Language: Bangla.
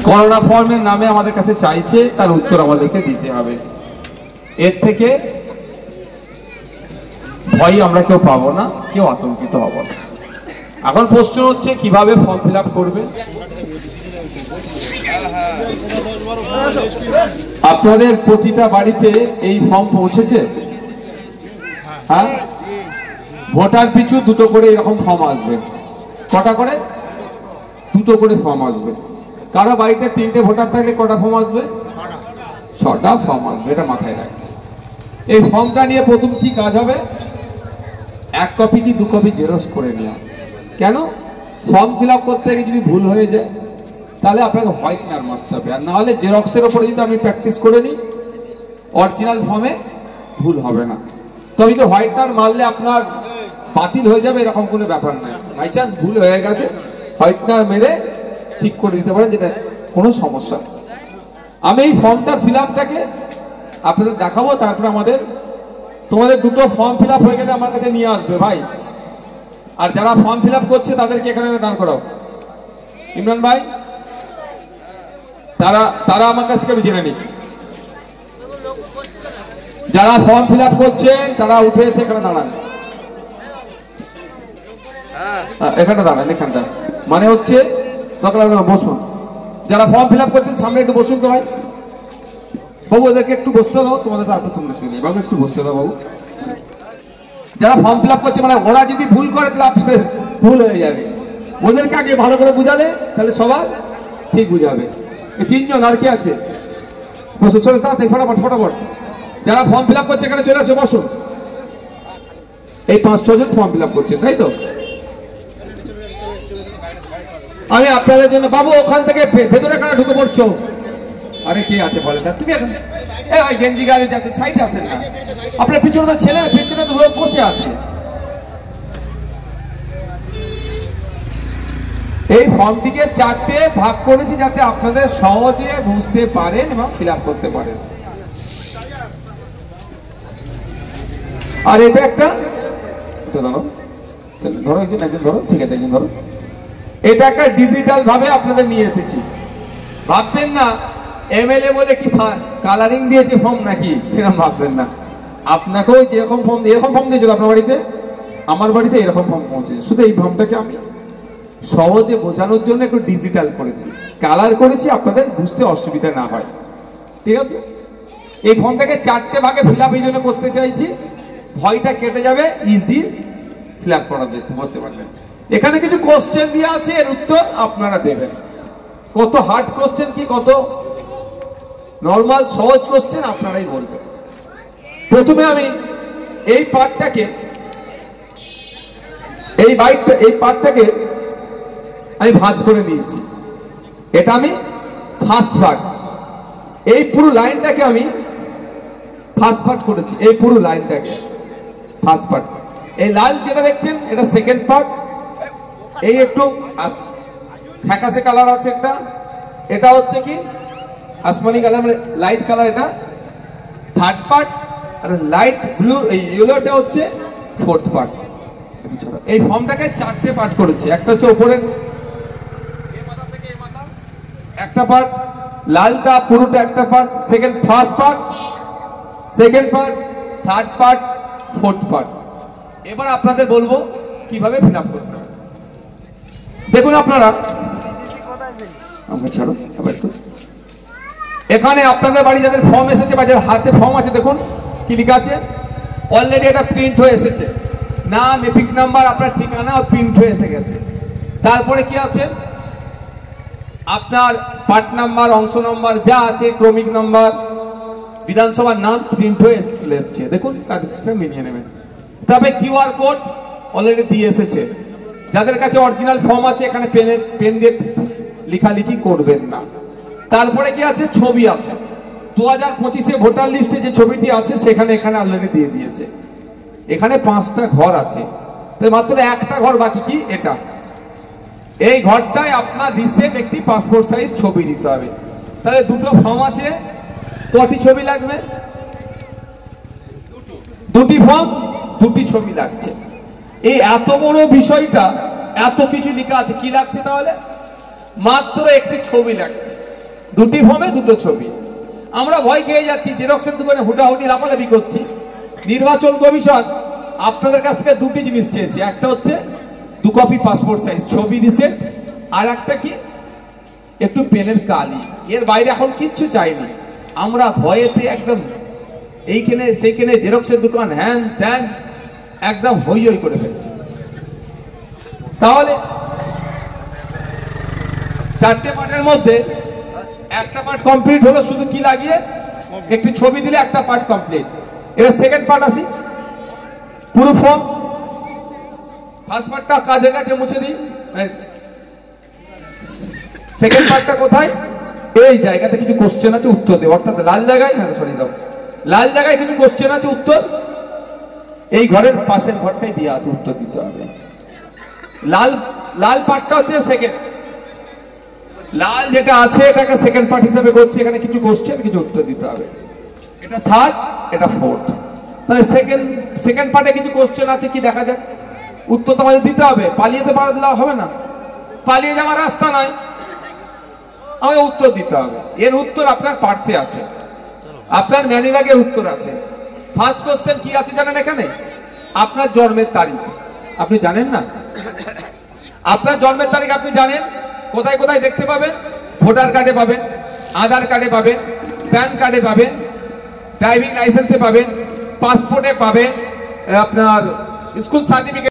করোনা ফর্মের নামে আমাদের কাছে চাইছে, তার উত্তর আমাদেরকে দিতে হবে। এর থেকে ভয় আমরা কেউ পাবো না, কেউ আতঙ্কিত হব না। এখন প্রশ্ন হচ্ছে কিভাবে ফর্ম ফিল আপ করবে। আপনাদের প্রতিটা বাড়িতে এই ফর্ম পৌঁছেছে? হ্যাঁ, ভোটার পিছু দুটো করে এরকম ফর্ম আসবে। কটা করে? দুটো করে ফর্ম আসবে। কারো বাড়িতে 3টে ভোটার থাকলে কটা ফর্ম আসবে? 6টা ফর্ম আসবে, এটা মাথায় রাখবে। এই ফর্মটা নিয়ে প্রথম কি কাজ হবে? 1 কপি কি 2 কপি জেরক্স করে নেওয়া। কেন? ফর্ম ফিল আপ করতে গিয়ে যদি ভুল হয়ে যায় তাহলে আপনাকে হোয়াইটনার মারতে হবে, আর না হলে জেরক্সের ওপরে যদি আমি প্র্যাকটিস করে নিই অরিজিনাল ফর্মে ভুল হবে না। তবে তো হোয়াইটনার মারলে আপনার বাতিল হয়ে যাবে এরকম কোনো ব্যাপার নাই। বাই চান্স ভুল হয়ে গেছে হোয়াইটনার মেরে ঠিক করে দিতে পারেন, যেটা কোনো সমস্যা। আমি এই ফর্মটা ফিল আপটাকে আপনাদের দেখাবো, তারপরে তোমাদের দুটো ফর্ম ফিল আপ হয়ে গেলে আমার কাছে নিয়ে আসবে ভাই। আর যারা ফর্ম ফিল আপ করছে তাদেরকে এখানে দান করাও। ইমরান ভাই, তারা আমার কাছ থেকে জেনে নিক। যারা ফর্ম ফিল আপ করছেন তারা উঠে এসে এখানে দাঁড়ান। এখানটা দাঁড়ান, এখানটা মানে হচ্ছে বসুন। যারা ফর্ম ফিল আপ করছেন সামনে একটু বসুন তো ভাই। বাবু ওদেরকে একটু বসতে দাও, তোমাদের তারপর তোমরা চলে বাবু, একটু বসতে দাও বাবু। যারা ফর্ম ফিল আপ করছে মানে ওরা যদি ভুল করে তাহলে আপনাদের ভুল হয়ে যাবে। ওদেরকে আগে ভালো করে বুঝালে তাহলে সবার ঠিক বুঝাবে। এই 3 জন আর কি আছে? বসো, চলো তাড়াতাড়ি ফটাফট ফটাফট। যারা ফর্ম ফিল আপ করছে এখানে চলে আসো, বসো। এই 5-6 জন ফর্ম ফিল আপ করছেন, তাই তো? আমি আপনাদের জন্য বাবু ওখান থেকে ভেতরে কেন ঢুকে পড়ছো? আরে কে আছে বলেন না, তুমি এখন ভাই গেঞ্জি গায়ে যাচ্ছে, সাইডে আসেন না। আপনার পিছনে তো ছেলে, পিছনে তো বসে আছে। এই ফর্মটিকে 4টে ভাগ করেছি যাতে আপনাদের সহজে বুঝতে পারেন এবং ফিল আপ করতে পারেন। আর এটা একটা ধরো, ধরো একজন ধরো, ঠিক আছে একজন ধরো। এটা একটা ডিজিটাল ভাবে আপনাদের নিয়ে এসেছি। ভাববেন না এমএলএ বলে কি কালারিং দিয়েছে ফর্ম নাকি, এরকম ভাববেন না। আপনাকেও যেরকম ফর্ম, এরকম ফর্ম দিয়েছিল আপনার বাড়িতে, আমার বাড়িতে এরকম ফর্ম পৌঁছেছে। শুধু এই ফর্মটাকে আমি সহজে বোঝানোর জন্য একটু ডিজিটাল করেছি, কালার করেছি, আপনাদের বুঝতে অসুবিধা না হয়, ঠিক আছে? এই ফর্মটাকে 4টে ভাগে ফিল আপ এই জন্য করতে চাইছি, ভয়টা কেটে যাবে, ইজি ফিল আপ করতে পারবেন। এখানে কিছু কোশ্চেন দেওয়া আছে, এর উত্তর আপনারা দেবেন। কত হার্ড কোশ্চেন কি কত নর্মাল সহজ কোশ্চেন আপনারাই বলবেন। প্রথমে আমি এই পার্টটাকে আমি ভাঁজ করে নিয়েছি। এটা আমি ফার্স্ট পার্ট, এই পুরো লাইনটাকে আমি ফার্স্ট পার্ট করেছি। এই পুরো লাইনটাকে ফার্স্ট পার্ট। এই লাল যেটা দেখছেন এটা সেকেন্ড পার্ট। এই একটু ফ্যাকাশে কালার আছে একটা, এটা হচ্ছে কি আসমানি কালার, মানে লাইট কালার, এটা থার্ড পার্ট। আর লাইট ব্লু এই ইয়েলোটা হচ্ছে ফোর্থ পার্ট। এই ফর্মটাকে 4টে পার্ট করেছি। একটা হচ্ছে উপরের একটা পার্ট, লালটা পুরোটা একটা part, first part, second part, third part, fourth part. এবার আপনাদের বলবো কিভাবে ফিল আপ করতে হবে। দেখুন আপনারা, ছাড়ো একটু। এখানে আপনাদের বাড়ি যাদের ফর্ম এসেছে বা যাদের হাতে ফর্ম আছে, দেখুন কি লেখা আছে। অলরেডি এটা প্রিন্ট হয়ে এসেছে, নাম, এপিক নাম্বার, আপনার ঠিকানা প্রিন্ট হয়ে এসে গেছে। তারপরে কি আছে, আপনার পার্ট নাম্বার, অংশ নাম্বার যা আছে, ক্রমিক নাম্বার, বিধানসভার নাম প্রিন্ট হয়ে চলে এসেছে। দেখুন কাজটা মিলিয়ে নেবেন। তবে কিউআর কোড অলরেডি দিয়ে এসেছে। যাদের কাছে অরিজিনাল ফর্ম আছে এখানে পেন দিয়ে লেখালেখি করবেন না। তারপরে কি আছে, ছবি আছে। 2025-এ ভোটার লিস্টে যে ছবিটি আছে সেখানে এখানে অলরেডি দিয়ে দিয়েছে। এখানে 5টা ঘর আছে, তাই মাত্র একটা ঘর বাকি, কি এটা। এই ঘরটায় আপনার রিসেন্ট একটি পাসপোর্ট সাইজ ছবি দিতে হবে। তাহলে দুটো ফর্ম আছে, কটি ছবি লাগবে? 2টি ফর্ম, 2টি ছবি লাগছে। এই এত বড় বিষয়টা, এত কিছু লেখা আছে, কি লাগছে তাহলে? মাত্র একটি ছবি লাগছে। দুটি ফর্মে দুটো ছবি। আমরা ভয় খেয়ে যাচ্ছি, জেরক্সের দোকানে হুটাহুটি লাফালাফি করছি। নির্বাচন কমিশন আপনাদের কাছ থেকে দুটি জিনিস চেয়েছে, একটা হচ্ছে 2 কপি পাসপোর্ট সাইজ ছবি রিসেন্ট, আর একটা কি একটু পেনের কালি। এর বাইরে এখন কিচ্ছু চাইনি। আমরা ভয়েতে একদম এইখানে সেইখানে জেরক্সের দোকান হ্যান ত্যান একদম হই হই করে ফেলছে। তাহলে 4টে পার্টের মধ্যে একটা পার্ট কমপ্লিট হলো, শুধু কি লাগিয়ে একটি ছবি দিলে একটা পার্ট কমপ্লিট। এবার সেকেন্ড পার্ট আসি, পুরো ফর্ম। ফার্স্ট পার্টটা কাজে কাজে মুছে দিই, সেকেন্ড পার্টটা কোথায়? এই জায়গাতে কিছু কোশ্চেন আছে, উত্তর দেব। অর্থাৎ লাল জায়গায়, হ্যাঁ সরি দাও, লাল জায়গায় কিছু কোশ্চেন আছে, উত্তর এই ঘরের পাশের ঘরটাই দিয়ে আছে, উত্তর দিতে হবে। লাল লাল পার্টটা হচ্ছে সেকেন্ড, লাল যেটা আছে এটাকে সেকেন্ড পার্ট হিসেবে করছে। এখানে কিছু কোশ্চেন, কিছু উত্তর দিতে হবে। এটা থার্ড, এটা ফোর্থ। তাহলে সেকেন্ড পার্টে কিছু কোশ্চেন আছে, কি দেখা যাক। উত্তর তো আমাদের দিতে হবে, পালিয়ে তো পারা হবে না, পালিয়ে যাওয়ার রাস্তা নয়, আমাদের উত্তর দিতে হবে। এর উত্তর আপনার পার্টসে আছে, আপনার ম্যানিব্যাগের উত্তর আছে। ফার্স্ট কোশ্চেন কি আছে জানেন? এখানে আপনার জন্মের তারিখ আপনি জানেন না? আপনার জন্মের তারিখ আপনি জানেন? কোথায় কোথায় দেখতে পাবেন? ভোটার কার্ডে পাবেন, আধার কার্ডে পাবেন, প্যান কার্ডে পাবেন, ড্রাইভিং লাইসেন্সে পাবেন, পাসপোর্টে পাবেন, আপনার স্কুল সার্টিফিকেট